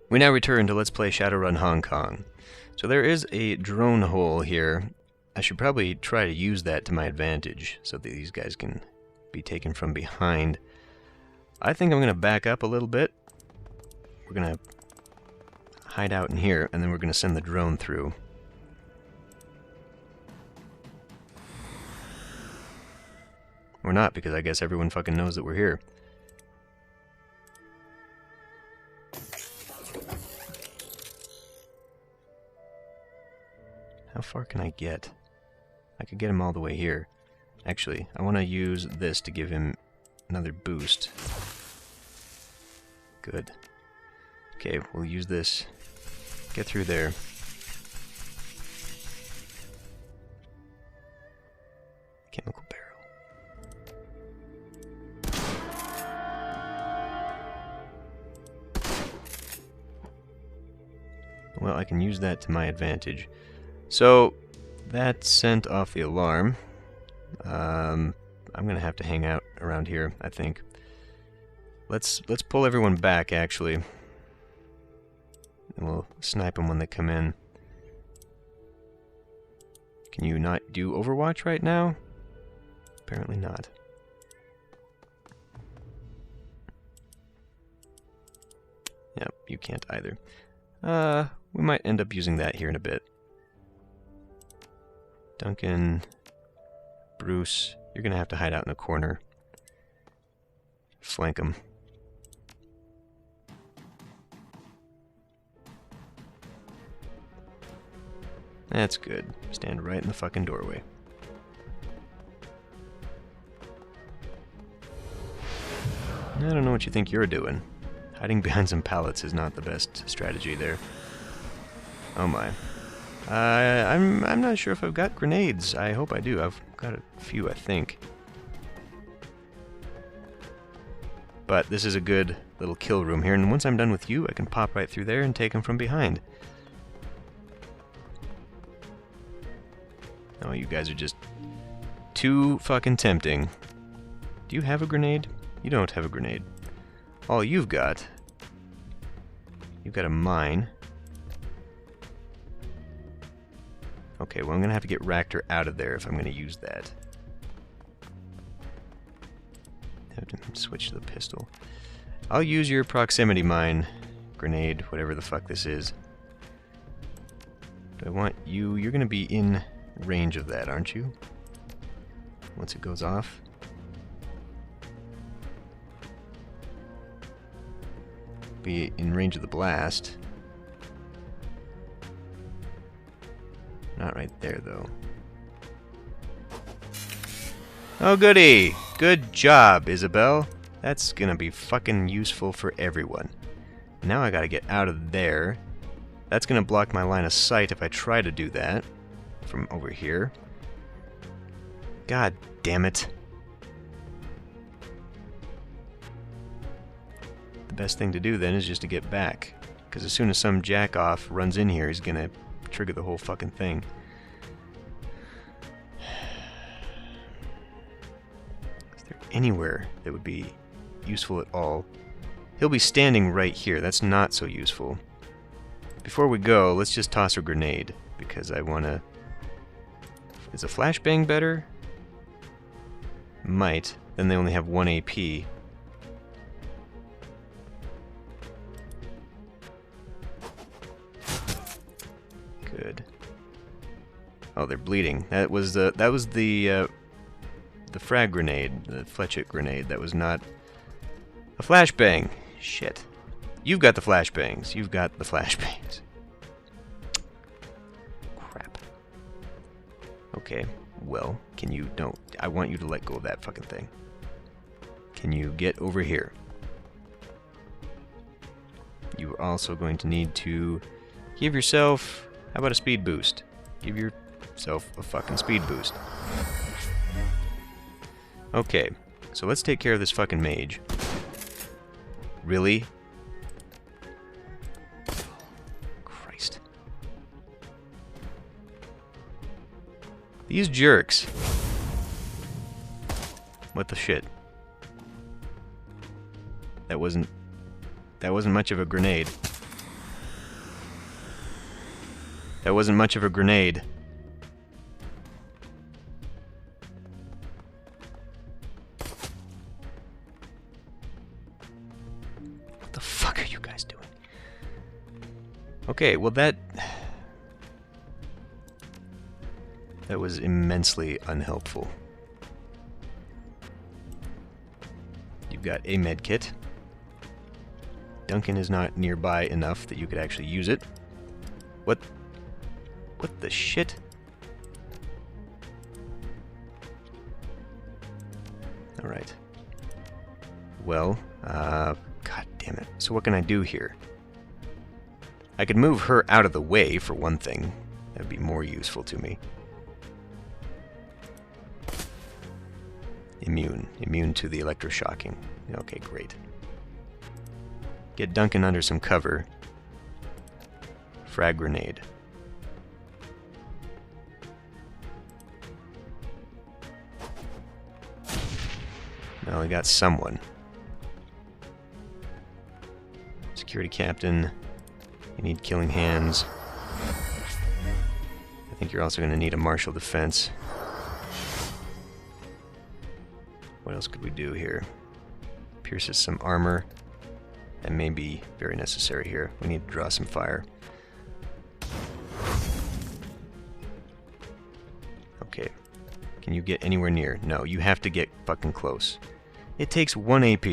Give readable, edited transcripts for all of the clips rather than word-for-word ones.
We now return to Let's Play Shadowrun Hong Kong. So there is a drone hole here. I should probably try to use that to my advantage so that these guys can be taken from behind. I think I'm going to back up a little bit. We're going to hide out in here, and then we're going to send the drone through. Or not, because I guess everyone fucking knows that we're here. How far can I get? I could get him all the way here. Actually, I want to use this to give him another boost. Good. Okay, we'll use this. Get through there. Chemical barrel. Well, I can use that to my advantage. So, that sent off the alarm. I'm gonna have to hang out around here, I think. Let's pull everyone back, actually. And we'll snipe them when they come in. Can you not do Overwatch right now? Apparently not. Yep, you can't either. We might end up using that here in a bit. Duncan, Bruce, you're gonna have to hide out in a corner. Flank them. That's good. Stand right in the fucking doorway. I don't know what you think you're doing. Hiding behind some pallets is not the best strategy there. Oh my. I'm not sure if I've got grenades. I hope I do. I've got a few, I think. But this is a good little kill room here, and once I'm done with you, I can pop right through there and take them from behind. Oh, you guys are just too fucking tempting. Do you have a grenade? You don't have a grenade. All you've got a mine. Okay, well I'm gonna have to get Ractor out of there if I'm gonna use that. Have to switch to the pistol. I'll use your proximity mine, grenade, whatever the fuck this is. But I want you, you're gonna be in range of that, aren't you? Once it goes off. Be in range of the blast. Not right there, though. Oh, goody! Good job, Isabel. That's gonna be fucking useful for everyone. Now I gotta get out of there. That's gonna block my line of sight if I try to do that from over here. God damn it. The best thing to do then is just to get back. Because as soon as some jack-off runs in here, he's gonna trigger the whole fucking thing. Is there anywhere that would be useful at all? He'll be standing right here. That's not so useful. Before we go, let's just toss a grenade, because I want to... Is a flashbang better? Might. Then they only have 1 AP. Good. Oh, they're bleeding. That was the frag grenade, the fletchet grenade. That was not a flashbang. Shit. You've got the flashbangs. You've got the flashbangs. Crap. Okay. Well, can you... No, I want you to let go of that fucking thing. Can you get over here? You're also going to need to give yourself... How about a speed boost? Give yourself a fucking speed boost. Okay, so let's take care of this fucking mage. Really? Christ. These jerks. What the shit? That wasn't much of a grenade. That wasn't much of a grenade. What the fuck are you guys doing? Okay, well that was immensely unhelpful. You've got a med kit. Duncan is not nearby enough that you could actually use it. What the shit? Alright. Well, god damn it. So what can I do here? I could move her out of the way, for one thing. That would be more useful to me. Immune to the electroshocking. Okay, great. Get Duncan under some cover. Frag grenade. Now we got someone. Security captain. You need killing hands. I think you're also going to need a martial defense. What else could we do here? Pierces some armor. That may be very necessary here. We need to draw some fire. Okay. Can you get anywhere near? No, you have to get fucking close. It takes 1 AP.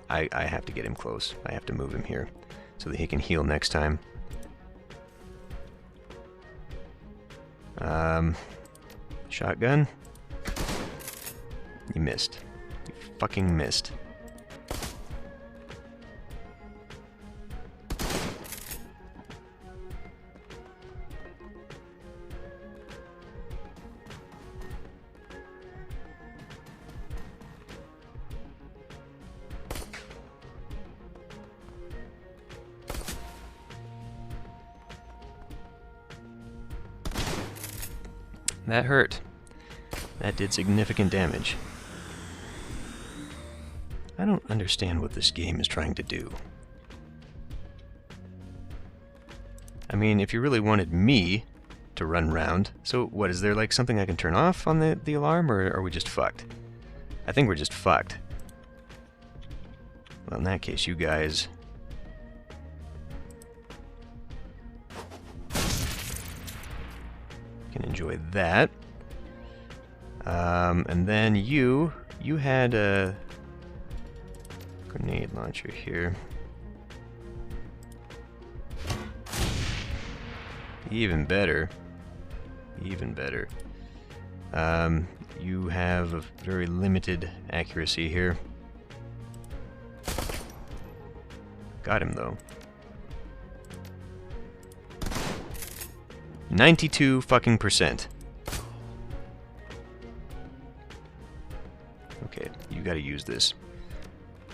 I have to get him close. I have to move him here so that he can heal next time. Shotgun? You missed. You fucking missed. That hurt. That did significant damage. I don't understand what this game is trying to do. I mean, if you really wanted me to run round, so what, is there like something I can turn off on the alarm, or are we just fucked? I think we're just fucked. Well, in that case, you guys... can enjoy that. And then you had a grenade launcher here. Even better. Even better. You have a very limited accuracy here. Got him though. 92 fucking %. Okay, you gotta use this.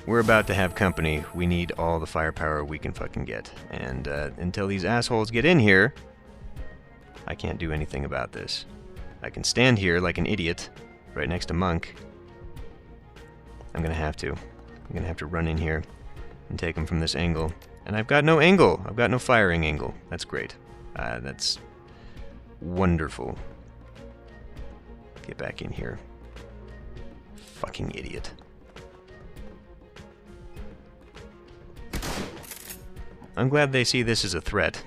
We're about to have company. We need all the firepower we can fucking get. And until these assholes get in here, I can't do anything about this. I can stand here like an idiot, right next to Monk. I'm gonna have to. I'm gonna have to run in here and take him from this angle. And I've got no angle. I've got no firing angle. That's great. That's wonderful. Get back in here. Fucking idiot. I'm glad they see this as a threat.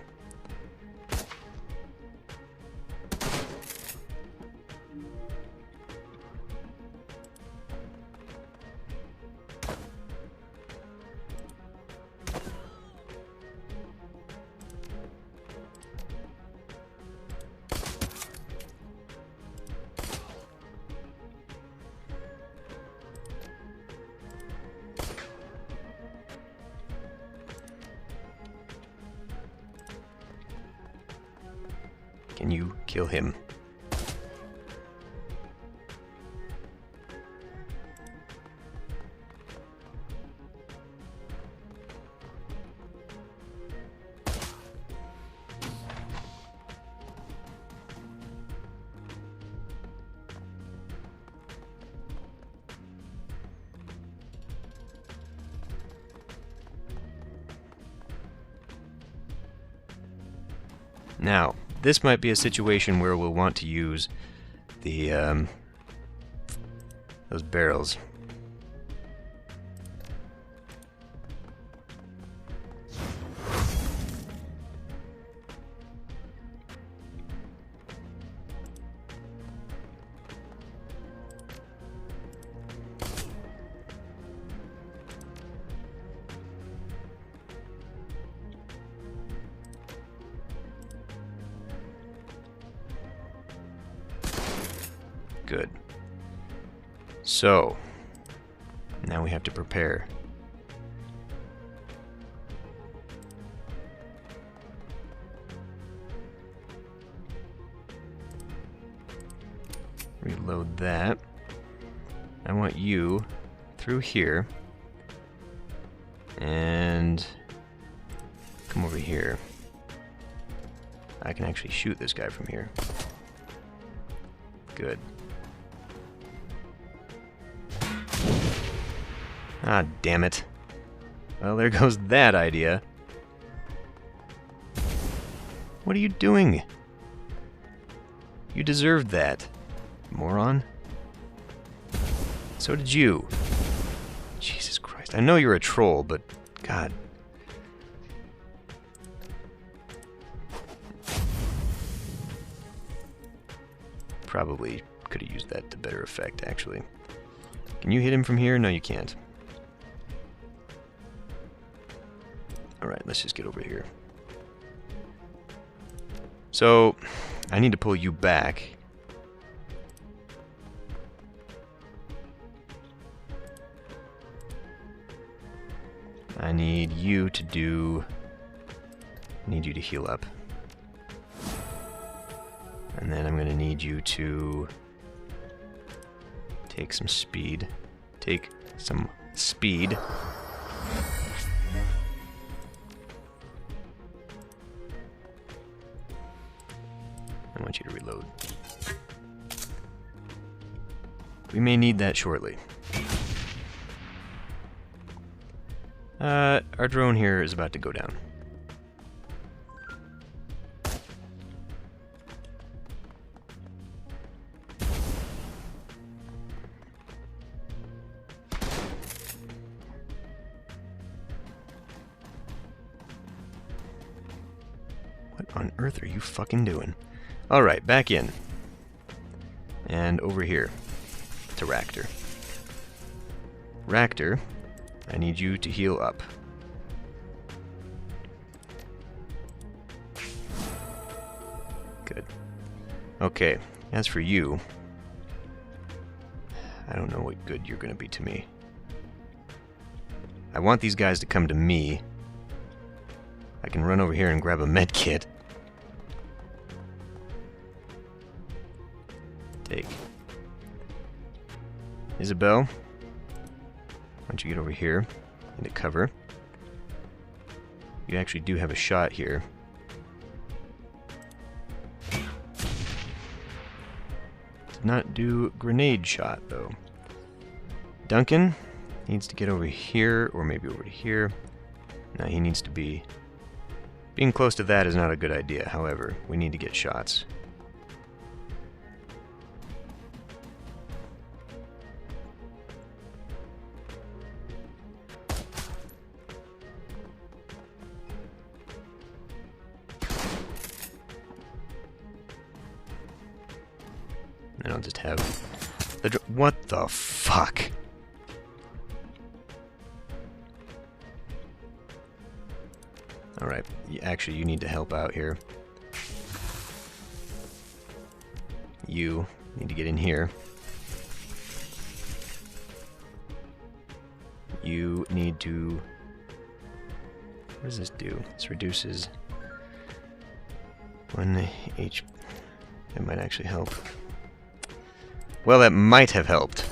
Can you kill him? Now, this might be a situation where we'll want to use the those barrels. Good. So, now we have to prepare. Reload that. I want you through here. And come over here. I can actually shoot this guy from here. Good. Ah, damn it. Well, there goes that idea. What are you doing? You deserved that, moron. So did you. Jesus Christ. I know you're a troll, but God. Probably could have used that to better effect, actually. Can you hit him from here? No, you can't. Alright, let's just get over here. So, I need to pull you back. I need you to do... I need you to heal up. And then I'm going to need you to take some speed. Take some speed. I want you to reload. We may need that shortly. Our drone here is about to go down. What on earth are you fucking doing? Alright, back in. And over here to Ractor. Ractor, I need you to heal up. Good. Okay, as for you, I don't know what good you're going to be to me. I want these guys to come to me. I can run over here and grab a med kit. Take. Isabel, why don't you get over here into cover? You actually do have a shot here. Did not do grenade shot though. Duncan needs to get over here, or maybe over to here. No, he needs to be... Being close to that is not a good idea, however, we need to get shots. And I'll just have the what the fuck? Alright, actually you need to help out here. You need to get in here. You need to... What does this do? This reduces 1 HP. That might actually help. Well, that might have helped.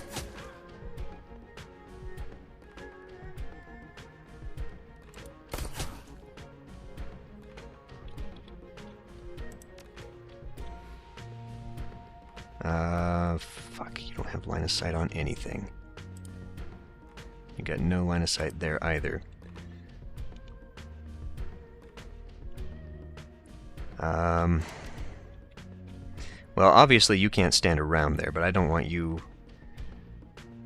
Fuck, you don't have line of sight on anything. You got no line of sight there either. Well, obviously you can't stand around there, but I don't want you...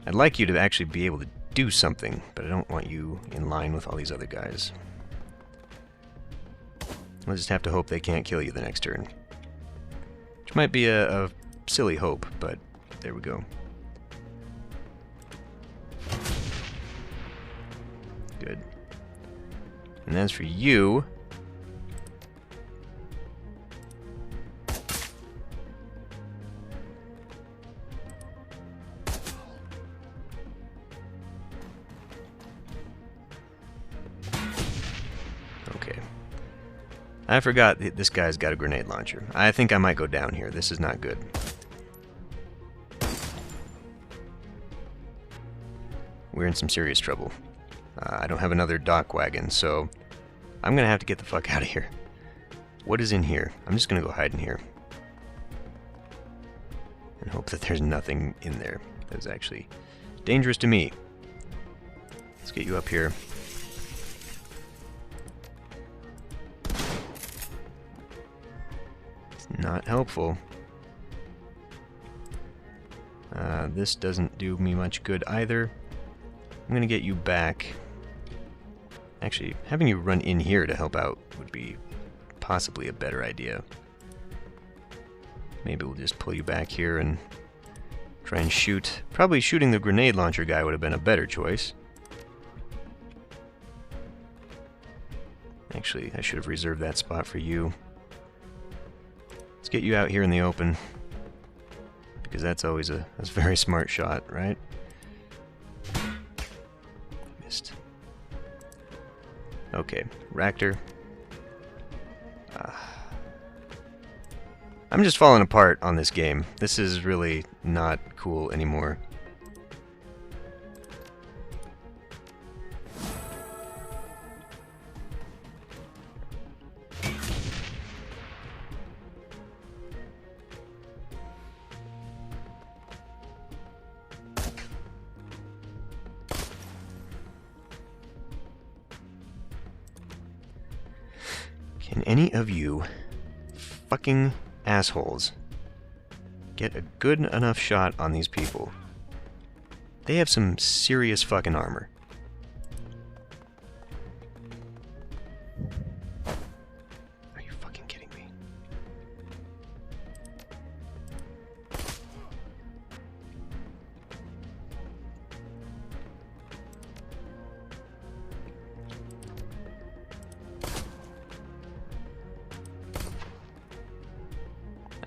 I'd like you to actually be able to do something, but I don't want you in line with all these other guys. We'll just have to hope they can't kill you the next turn. Which might be a silly hope, but there we go. Good. And as for you... Okay. I forgot this guy's got a grenade launcher. I think I might go down here. This is not good. We're in some serious trouble. I don't have another dock wagon, so I'm gonna have to get the fuck out of here. What is in here? I'm just gonna go hide in here. And hope that there's nothing in there that's actually dangerous to me. Let's get you up here. It's not helpful. This doesn't do me much good either. I'm gonna get you back. Actually, having you run in here to help out would be possibly a better idea. Maybe we'll just pull you back here and try and shoot. Probably shooting the grenade launcher guy would have been a better choice. Actually, I should have reserved that spot for you. Let's get you out here in the open. Because that's always a very smart shot, right? Missed. Okay, Raptor. I'm just falling apart on this game. This is really not cool anymore. Can any of you fucking assholes get a good enough shot on these people? They have some serious fucking armor. Are you fucking kidding me?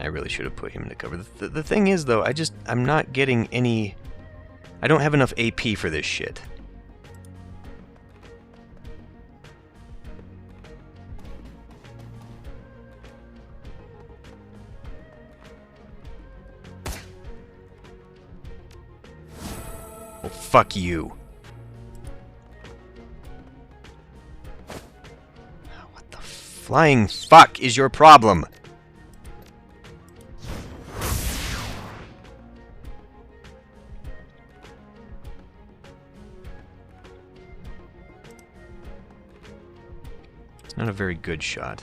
I really should have put him into cover. The thing is, though, I'm not getting any... I don't have enough AP for this shit. Well, fuck you. What the flying fuck is your problem? Not a very good shot.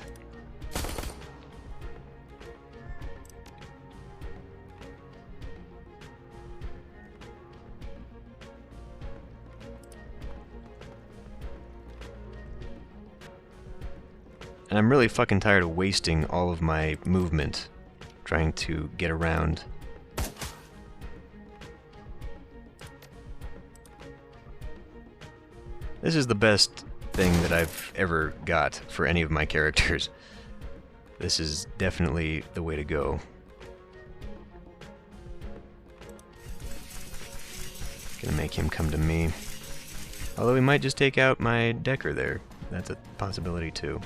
And I'm really fucking tired of wasting all of my movement trying to get around. This is the best thing that I've ever got for any of my characters. This is definitely the way to go. Gonna make him come to me. Although he might just take out my Decker there. That's a possibility too.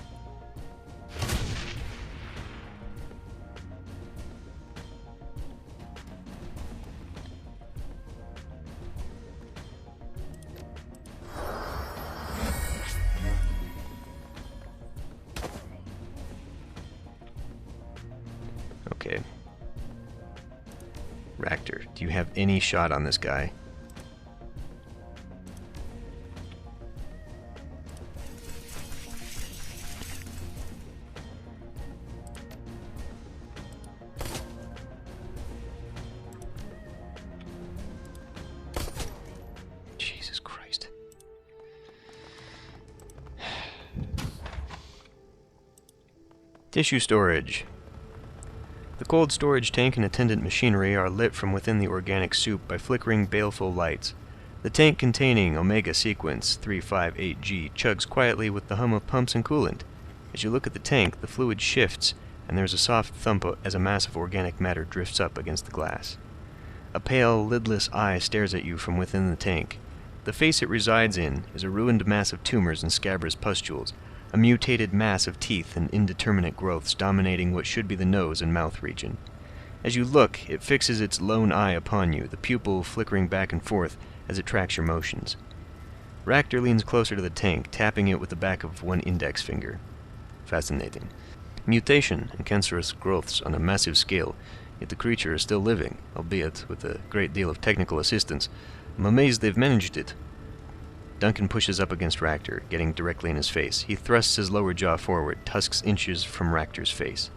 Okay. Raptor, do you have any shot on this guy? Tissue storage. The cold storage tank and attendant machinery are lit from within the organic soup by flickering baleful lights. The tank containing Omega Sequence 358G chugs quietly with the hum of pumps and coolant. As you look at the tank, the fluid shifts, and there is a soft thump as a mass of organic matter drifts up against the glass. A pale, lidless eye stares at you from within the tank. The face it resides in is a ruined mass of tumors and scabrous pustules, a mutated mass of teeth and indeterminate growths dominating what should be the nose and mouth region. As you look, it fixes its lone eye upon you, the pupil flickering back and forth as it tracks your motions. Ractor leans closer to the tank, tapping it with the back of one index finger. Fascinating. Mutation and cancerous growths on a massive scale, yet the creature is still living, albeit with a great deal of technical assistance. I'm amazed they've managed it. Duncan pushes up against Ractor, getting directly in his face. He thrusts his lower jaw forward, tusks inches from Ractor's face.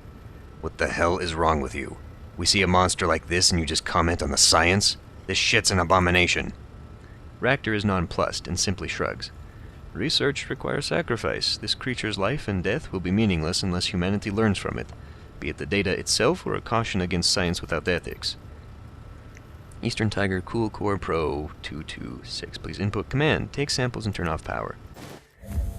What the hell is wrong with you? We see a monster like this and you just comment on the science? This shit's an abomination. Ractor is nonplussed and simply shrugs. Research requires sacrifice. This creature's life and death will be meaningless unless humanity learns from it, be it the data itself or a caution against science without ethics. Eastern Tiger Cool Core Pro 226. Please input command. Take samples and turn off power.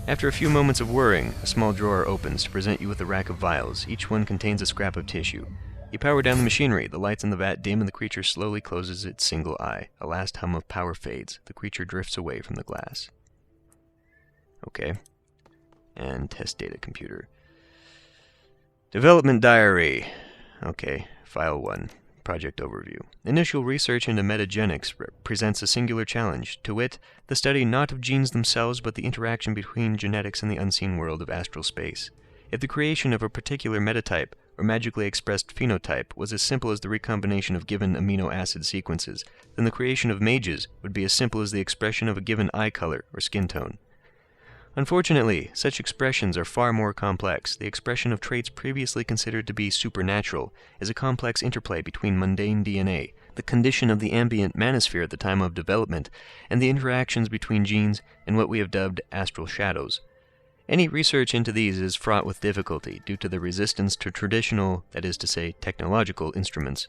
After a few moments of whirring, a small drawer opens to present you with a rack of vials. Each one contains a scrap of tissue. You power down the machinery. The lights in the vat dim and the creature slowly closes its single eye. A last hum of power fades. The creature drifts away from the glass. Okay. And test data computer. Development diary. Okay. File 1. Project overview. Initial research into metagenics presents a singular challenge, to wit, the study not of genes themselves but the interaction between genetics and the unseen world of astral space. If the creation of a particular metatype or magically expressed phenotype was as simple as the recombination of given amino acid sequences, then the creation of mages would be as simple as the expression of a given eye color or skin tone. Unfortunately, such expressions are far more complex. The expression of traits previously considered to be supernatural is a complex interplay between mundane DNA, the condition of the ambient manosphere at the time of development, and the interactions between genes and what we have dubbed astral shadows. Any research into these is fraught with difficulty due to the resistance to traditional, that is to say, technological instruments.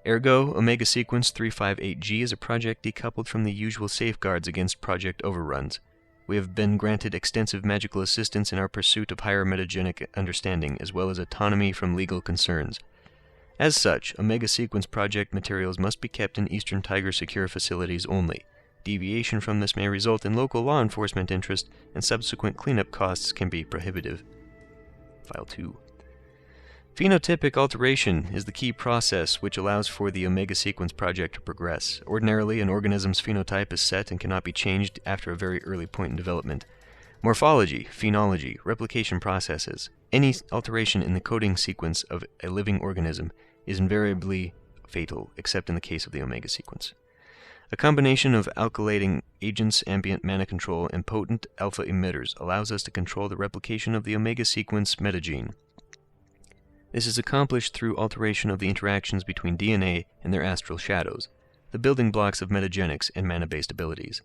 Ergo, Omega Sequence 358G is a project decoupled from the usual safeguards against project overruns. We have been granted extensive magical assistance in our pursuit of higher metagenic understanding, as well as autonomy from legal concerns. As such, Omega Sequence project materials must be kept in Eastern Tiger secure facilities only. Deviation from this may result in local law enforcement interest, and subsequent cleanup costs can be prohibitive. File 2. Phenotypic alteration is the key process which allows for the Omega Sequence project to progress. Ordinarily, an organism's phenotype is set and cannot be changed after a very early point in development. Morphology, phenology, replication processes, any alteration in the coding sequence of a living organism is invariably fatal, except in the case of the Omega Sequence. A combination of alkylating agents, ambient mana control, and potent alpha emitters allows us to control the replication of the Omega Sequence metagene. This is accomplished through alteration of the interactions between DNA and their astral shadows, the building blocks of metagenics and mana-based abilities.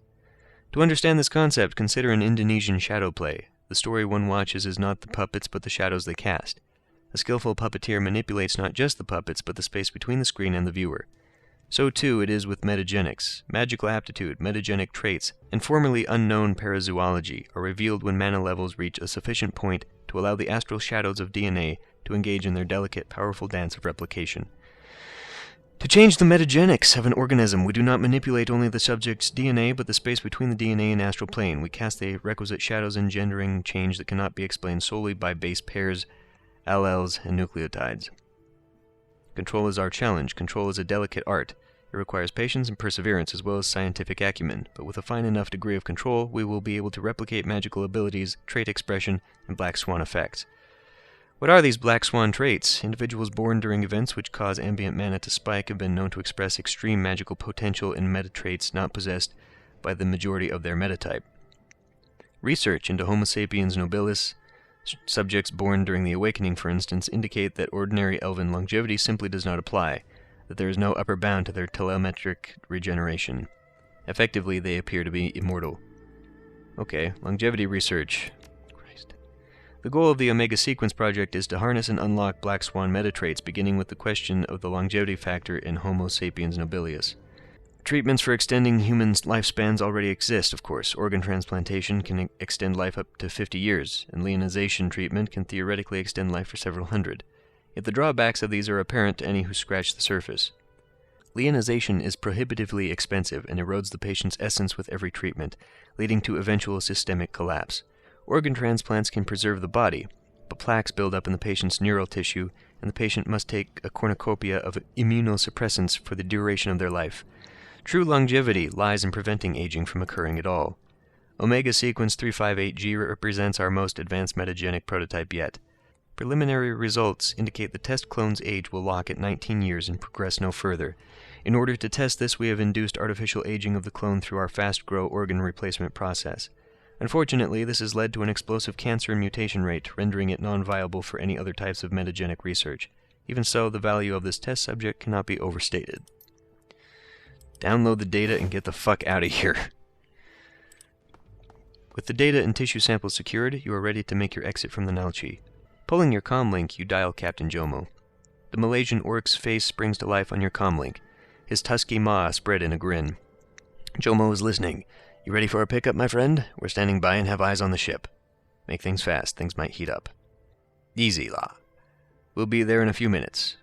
To understand this concept, consider an Indonesian shadow play. The story one watches is not the puppets but the shadows they cast. A skillful puppeteer manipulates not just the puppets but the space between the screen and the viewer. So too it is with metagenics. Magical aptitude, metagenic traits, and formerly unknown parazoology are revealed when mana levels reach a sufficient point to allow the astral shadows of DNA to engage in their delicate, powerful dance of replication. To change the metagenics of an organism, we do not manipulate only the subject's DNA, but the space between the DNA and astral plane. We cast the requisite shadows engendering change that cannot be explained solely by base pairs, alleles, and nucleotides. Control is our challenge. Control is a delicate art. It requires patience and perseverance as well as scientific acumen, but with a fine enough degree of control, we will be able to replicate magical abilities, trait expression, and black swan effects. What are these black swan traits? Individuals born during events which cause ambient mana to spike have been known to express extreme magical potential in meta traits not possessed by the majority of their metatype. Research into Homo sapiens nobilis, subjects born during the awakening for instance, indicate that ordinary elven longevity simply does not apply, that there is no upper bound to their telemetric regeneration. Effectively, they appear to be immortal. Okay, longevity research. The goal of the Omega Sequence project is to harness and unlock Black Swan metatraits, beginning with the question of the longevity factor in Homo sapiens nobilius. Treatments for extending human lifespans already exist, of course. Organ transplantation can extend life up to 50 years, and leonization treatment can theoretically extend life for several hundred. Yet the drawbacks of these are apparent to any who scratch the surface. Leonization is prohibitively expensive and erodes the patient's essence with every treatment, leading to eventual systemic collapse. Organ transplants can preserve the body, but plaques build up in the patient's neural tissue, and the patient must take a cornucopia of immunosuppressants for the duration of their life. True longevity lies in preventing aging from occurring at all. Omega Sequence 358G represents our most advanced metagenic prototype yet. Preliminary results indicate the test clone's age will lock at 19 years and progress no further. In order to test this, we have induced artificial aging of the clone through our fast-grow organ replacement process. Unfortunately, this has led to an explosive cancer and mutation rate, rendering it non-viable for any other types of metagenic research. Even so, the value of this test subject cannot be overstated. Download the data and get the fuck out of here. With the data and tissue samples secured, you are ready to make your exit from the Nalchi. Pulling your comlink, you dial Captain Jomo. The Malaysian orc's face springs to life on your comlink. His tusky maw spread in a grin. Jomo is listening. You ready for a pickup, my friend? We're standing by and have eyes on the ship. Make things fast. Things might heat up. Easy, La. We'll be there in a few minutes.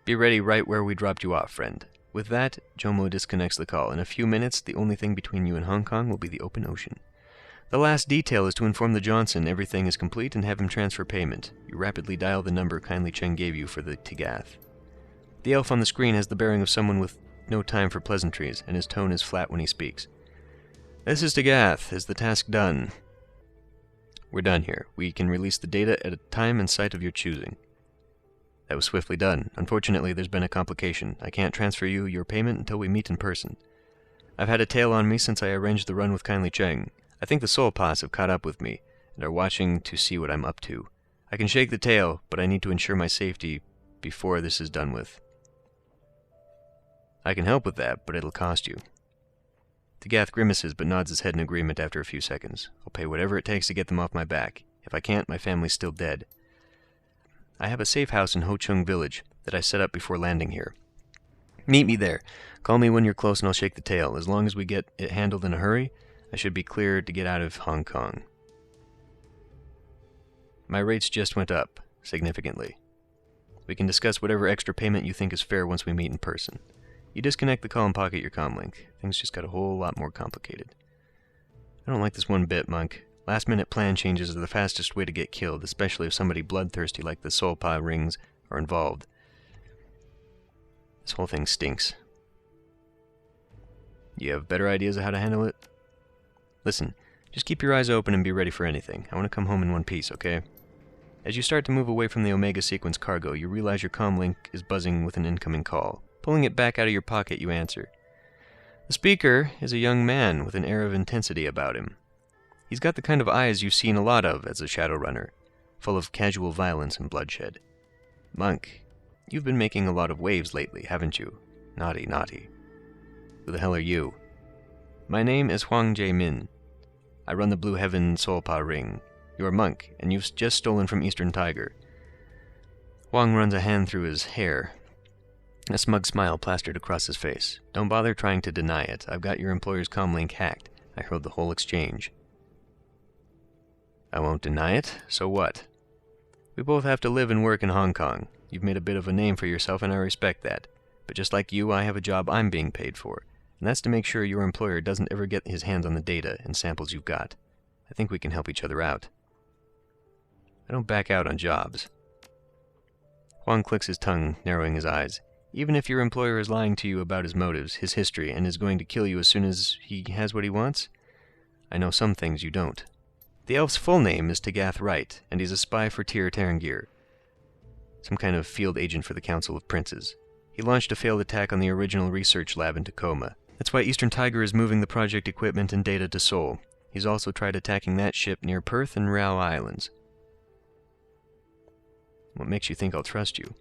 Be ready right where we dropped you off, friend. With that, Jomo disconnects the call. In a few minutes, the only thing between you and Hong Kong will be the open ocean. The last detail is to inform the Johnson everything is complete and have him transfer payment. You rapidly dial the number Kindly Cheng gave you for the Tagath. The elf on the screen has the bearing of someone with no time for pleasantries, and his tone is flat when he speaks. This is Tagath. Is the task done? We're done here. We can release the data at a time and site of your choosing. That was swiftly done. Unfortunately, there's been a complication. I can't transfer you your payment until we meet in person. I've had a tail on me since I arranged the run with Kindly Cheng. I think the Soul Paws have caught up with me, and are watching to see what I'm up to. I can shake the tail, but I need to ensure my safety before this is done with. I can help with that, but it'll cost you. Tagath grimaces, but nods his head in agreement after a few seconds. I'll pay whatever it takes to get them off my back. If I can't, my family's still dead. I have a safe house in Ho Chung Village that I set up before landing here. Meet me there. Call me when you're close and I'll shake the tail. As long as we get it handled in a hurry, I should be clear to get out of Hong Kong. My rates just went up, significantly. We can discuss whatever extra payment you think is fair once we meet in person. You disconnect the call and pocket your comlink. Things just got a whole lot more complicated. I don't like this one bit, Monk. Last-minute plan changes are the fastest way to get killed, especially if somebody bloodthirsty like the Soul Paw rings are involved. This whole thing stinks. You have better ideas of how to handle it? Listen, just keep your eyes open and be ready for anything. I want to come home in one piece, okay? As you start to move away from the Omega Sequence cargo, you realize your comlink is buzzing with an incoming call. Pulling it back out of your pocket, you answer. The speaker is a young man with an air of intensity about him. He's got the kind of eyes you've seen a lot of as a Shadowrunner, full of casual violence and bloodshed. Monk, you've been making a lot of waves lately, haven't you? Naughty, naughty. Who the hell are you? My name is Huang Jae-min. I run the Blue Heaven Soul Paw ring. You're Monk, and you've just stolen from Eastern Tiger. Huang runs a hand through his hair. A smug smile plastered across his face. Don't bother trying to deny it. I've got your employer's comlink hacked. I heard the whole exchange. I won't deny it. So what? We both have to live and work in Hong Kong. You've made a bit of a name for yourself, and I respect that. But just like you, I have a job I'm being paid for, and that's to make sure your employer doesn't ever get his hands on the data and samples you've got. I think we can help each other out. I don't back out on jobs. Huang clicks his tongue, narrowing his eyes. Even if your employer is lying to you about his motives, his history, and is going to kill you as soon as he has what he wants, I know some things you don't. The elf's full name is Tagath Wright, and he's a spy for Tir Tarangir, some kind of field agent for the Council of Princes. He launched a failed attack on the original research lab in Tacoma. That's why Eastern Tiger is moving the project equipment and data to Seoul. He's also tried attacking that ship near Perth and Rao Islands. What makes you think I'll trust you?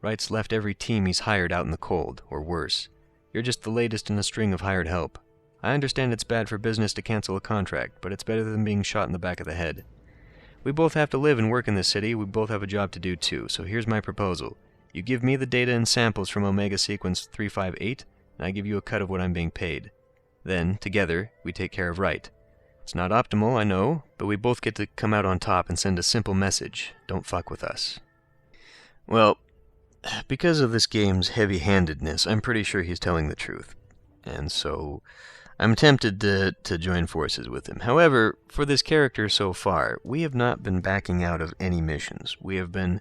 Wright's left every team he's hired out in the cold, or worse. You're just the latest in a string of hired help. I understand it's bad for business to cancel a contract, but it's better than being shot in the back of the head. We both have to live and work in this city. We both have a job to do too. So here's my proposal. You give me the data and samples from Omega Sequence 358, and I give you a cut of what I'm being paid. Then, together, we take care of right. It's not optimal, I know, but we both get to come out on top and send a simple message. Don't fuck with us. Well, because of this game's heavy-handedness, I'm pretty sure he's telling the truth. And so, I'm tempted to join forces with him. However, for this character so far, we have not been backing out of any missions. We have been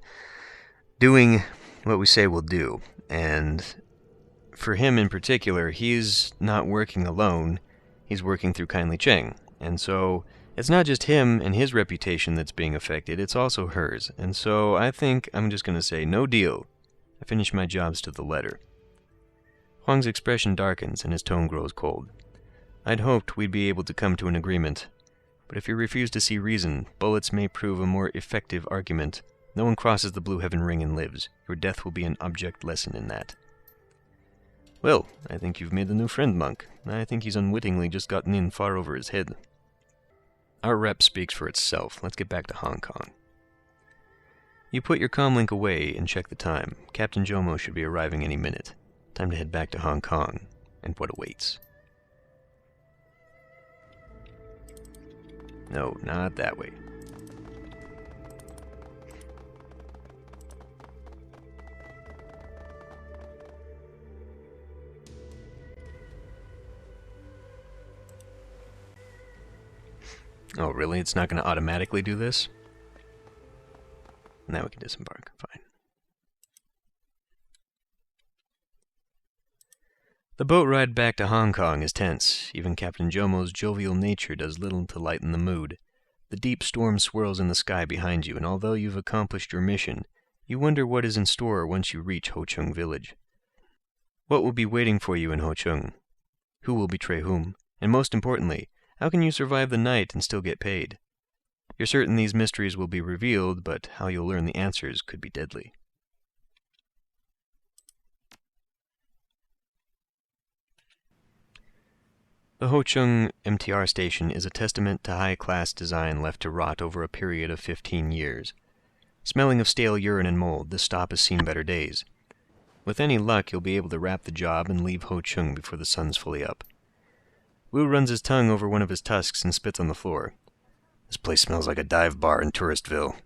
doing what we say we'll do. And for him in particular, he's not working alone. He's working through Kindly Cheng. And so, it's not just him and his reputation that's being affected, it's also hers. And so, I think I'm just going to say, no deal. I finish my jobs to the letter. Huang's expression darkens and his tone grows cold. I'd hoped we'd be able to come to an agreement, but if you refuse to see reason, bullets may prove a more effective argument. No one crosses the Blue Heaven Ring and lives. Your death will be an object lesson in that. Well, I think you've made a new friend, Monk. I think he's unwittingly just gotten in far over his head. Our rep speaks for itself. Let's get back to Hong Kong. You put your comlink away and check the time. Captain Jomo should be arriving any minute. Time to head back to Hong Kong, and what awaits. No, not that way. Oh, really? It's not going to automatically do this? Now we can disembark. Fine. The boat ride back to Hong Kong is tense. Even Captain Jomo's jovial nature does little to lighten the mood. The deep storm swirls in the sky behind you, and although you've accomplished your mission, you wonder what is in store once you reach Ho Chung village. What will be waiting for you in Ho Chung? Who will betray whom? And most importantly, how can you survive the night and still get paid? You're certain these mysteries will be revealed, but how you'll learn the answers could be deadly. The Ho Chung MTR station is a testament to high-class design left to rot over a period of 15 years. Smelling of stale urine and mold, this stop has seen better days. With any luck, you'll be able to wrap the job and leave Ho Chung before the sun's fully up. Wu runs his tongue over one of his tusks and spits on the floor. This place smells like a dive bar in Touristville.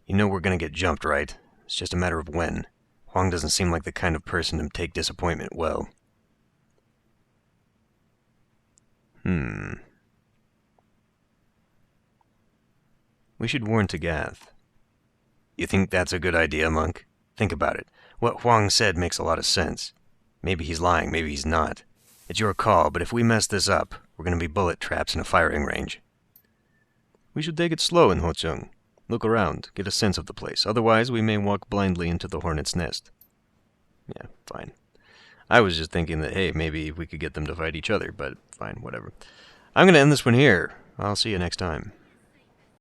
You know we're gonna get jumped, right? It's just a matter of when. Huang doesn't seem like the kind of person to take disappointment well. We should warn Tagath. You think that's a good idea, Monk? Think about it. What Huang said makes a lot of sense. Maybe he's lying, maybe he's not. It's your call, but if we mess this up, we're going to be bullet traps in a firing range. We should take it slow in Ho Chung. Look around, get a sense of the place. Otherwise, we may walk blindly into the hornet's nest. Yeah, fine. I was just thinking that, hey, maybe we could get them to fight each other, but fine, whatever. I'm going to end this one here. I'll see you next time.